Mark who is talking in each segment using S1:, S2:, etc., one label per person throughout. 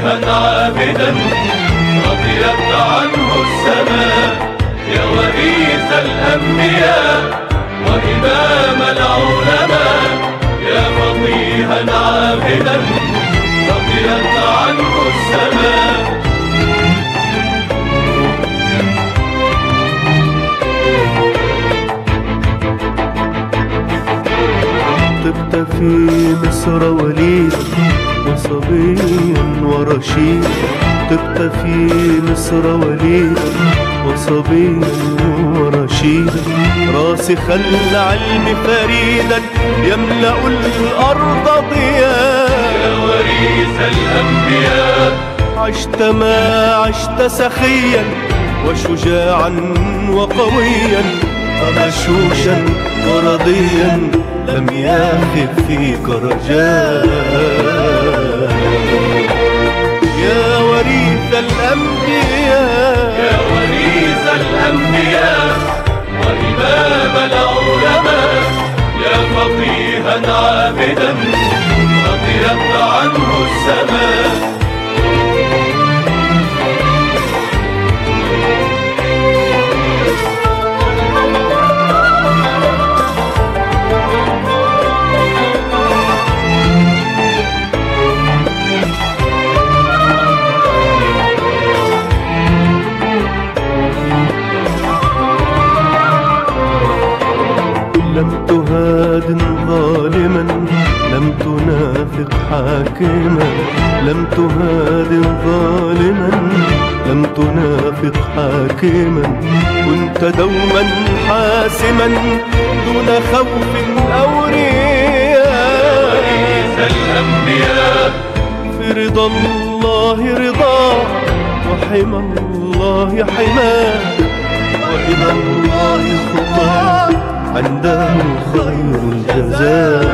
S1: فقيها عابدا رضيت عنه السماء. يا وريث الأنبياء وإمام العلماء، يا فقيها عابدا رضيت عنه السماء.
S2: طبت في مصر وليد وصبي ورشيد. طبت في مصر وليد وصبي ورشيد، راسخ العلم فريدا يملأ الأرض ضياء.
S1: يا وريث الأنبياء
S2: عشت ما عشت سخيا وشجاعا وقويا، فبشوشا ورضيا لم يخف فيك رجاء. يا وريث الأنبياء،
S1: يا وريث الأنبياء وإمام العلماء، يا فقيها عابدا رضيت عنه السماء.
S2: لم تهادن ظالما، لم تنافق حاكما. لم تهادن ظالما، لم تنافق حاكما. كنت دوما حاسما دون خوف أو رياء.
S1: وريث الأنبياء
S2: في رضا الله رضاه، وحمى الله حماه، وإلى الله خطاه عنده خير الجزاء.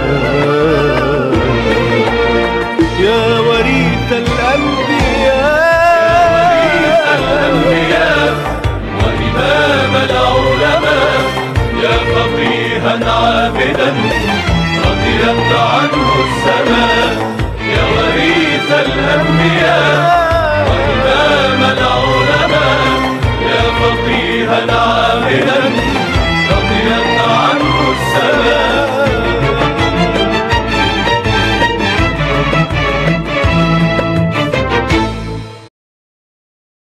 S2: يا وريث
S1: الأنبياء وإمام العلماء، يا فقيها عابدا رضيت عنه السماء. يا وريث الأنبياء وإمام العلماء، يا فقيها عابدا